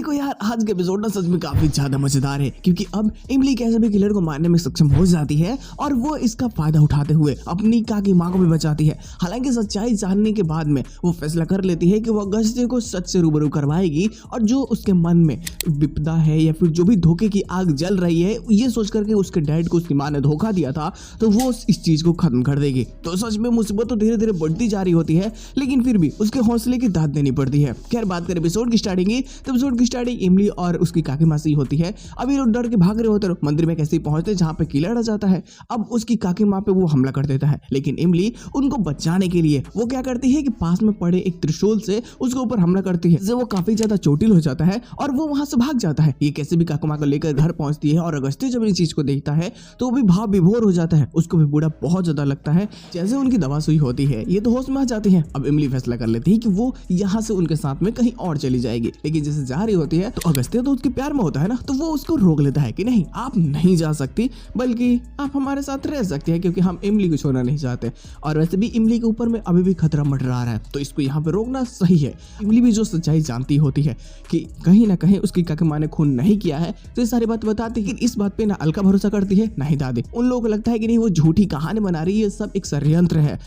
देखो यार, आज के एपिसोड ना सच में काफी ज्यादा मजेदार है, क्योंकि अब इमली कैसे भी किलर को मारने में सक्षम हो जाती है और वो इसका फायदा उठाते हुए अपनी काकी माँ को भी बचाती है। हालांकि सच्चाई जानने के बाद में वो फैसला कर लेती है कि वो अगस्त्य को सच से रूबरू करवाएगी और जो उसके मन में विपदा है या फिर जो भी धोखे की आग जल रही है, ये सोच करके उसके डैड को उसकी माँ ने धोखा दिया था, तो वो इस चीज को खत्म कर देगी। तो सच में मुसीबत तो धीरे धीरे बढ़ती जा रही होती है, लेकिन फिर भी उसके हौसले की दाद देनी पड़ती है। खैर, बात करें एपिसोड की स्टार्टिंग की, तो एपिसोड की स्टार्टिंग इमली और उसकी काकी माँ से होती है। अभी लोग डर के भाग रहे होते हैं, मंदिर में कैसे पहुंचते जहाँ पे किलर आ जाता है। अब उसकी काकी माँ पे वो हमला कर देता है, लेकिन इमली उनको बचाने के लिए वो क्या करती है कि पास में पड़े एक त्रिशूल से उसके ऊपर हमला करती है, जिससे वो काफी ज्यादा चोटिल हो जाता है और वो वहां से भाग जाता है। ये कैसे भी काकी माँ को लेकर घर पहुंचती है और अगस्त्य जब इस चीज को देखता है तो वो भी भाव विभोर हो जाता है। उसको भी बुरा बहुत ज्यादा लगता है। जैसे उनकी दवा सुई होती है, ये तो होश में आ जाती है। अब इमली फैसला कर लेती है कि वो यहाँ से उनके साथ में कहीं और चली जाएगी, लेकिन जैसे जा रही होती है तो अगस्त्य तो उसके प्यार में होता है ना, तो वो उसको रोक लेता है कि नहीं, आप नहीं जा सकती, बल्कि आप हमारे साथ रह सकती है, क्योंकि हम इमली को छोड़ना नहीं चाहते। और वैसे भी इमली के ऊपर में अभी भी खतरा मंडरा रहा है, तो इसको यहाँ पे रोकना सही है। इमली भी जो सच्चाई जानती होती है कि कहीं ना कहीं उसकी काकी माँ ने खून नहीं किया है, तो ये सारी बात बताती है। इस बात पे ना अलका भरोसा करती है ना ही दादी। उन लोगों को लगता है कि नहीं, वो झूठी कहानी बना रही है, ये सब एक षड्यंत्र है,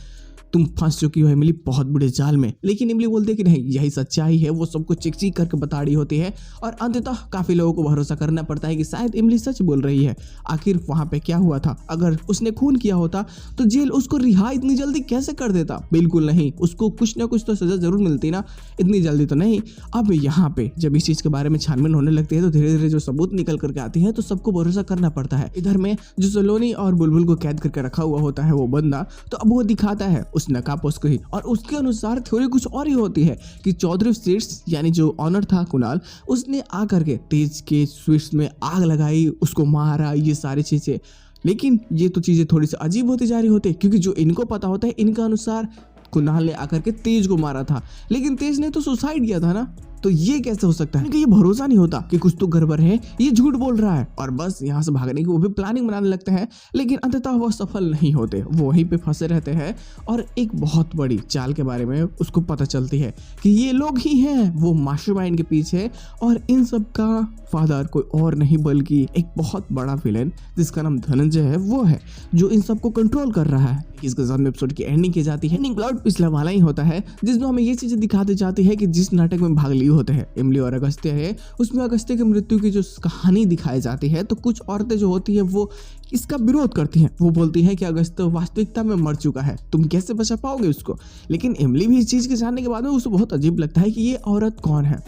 तुम फंस चुकी हो इमली बहुत बुरे जाल में। लेकिन इमली बोलती है कि नहीं, यही सच्चाई है। वो सबको चिक चिक करके बता रही होती है और अंततः काफी लोगों को भरोसा करना पड़ता है कि शायद इमली सच बोल रही है। आखिर वहां पे क्या हुआ था? अगर उसने खून किया होता तो जेल उसको रिहा इतनी जल्दी कैसे कर देता? बिल्कुल नहीं, उसको कुछ ना कुछ तो सजा जरूर मिलती ना, इतनी जल्दी तो नहीं। अब यहाँ पे जब इस चीज के बारे में छानबीन होने लगती है तो धीरे धीरे जो सबूत निकल करके आती है तो सबको भरोसा करना पड़ता है। इधर में जो सलोनी और बुलबुल को कैद करके रखा हुआ होता है वो बंदा, तो अब वो दिखाता है उस नकाबपोश को ही, और उसके अनुसार थ्योरी कुछ और ही होती है कि चौधरी स्वीट्स यानी जो ऑनर था कुणाल, उसने आकर के तेज के स्वीट्स में आग लगाई, उसको मारा, ये सारी चीजें। लेकिन ये तो चीजें थोड़ी सी अजीब होती जा रही होती है, क्योंकि जो इनको पता होता है, इनका अनुसार कुणाल ने आकर के तेज को मारा था, लेकिन तेज ने तो सुसाइड किया था ना, तो ये कैसे हो सकता है? क्योंकि ये भरोसा नहीं होता कि कुछ तो गड़बड़ है, ये झूठ बोल रहा है और बस यहाँ से भागने की वो भी प्लानिंग बनाने लगते हैं। लेकिन अंततः वो सफल नहीं होते, वो वहीं पे फंसे रहते हैं और एक बहुत बड़ी चाल के बारे में उसको पता चलती है कि ये लोग ही हैं वो मास्टरमाइंड के पीछे, और इन सब का फादर कोई और नहीं बल्कि एक बहुत बड़ा विलेन जिसका नाम धनंजय है, वो है जो इन सबको कंट्रोल कर रहा है। इसके साथ में एपिसोड की एंडिंग की जाती है। एंडिंग प्लॉट पिछला वाला ही होता है, जिसमें हमें ये चीजें दिखाती जाती है कि जिस नाटक में भाग लिए होते हैं इमली और अगस्त्य है, उसमें अगस्त्य की मृत्यु की जो कहानी दिखाई जाती है, तो कुछ औरतें जो होती है वो इसका विरोध करती हैं। वो बोलती है कि अगस्त्य वास्तविकता में मर चुका है, तुम कैसे बचा पाओगे उसको। लेकिन इमली भी इस चीज के जानने के बाद में उसे बहुत अजीब लगता है कि ये औरत कौन है।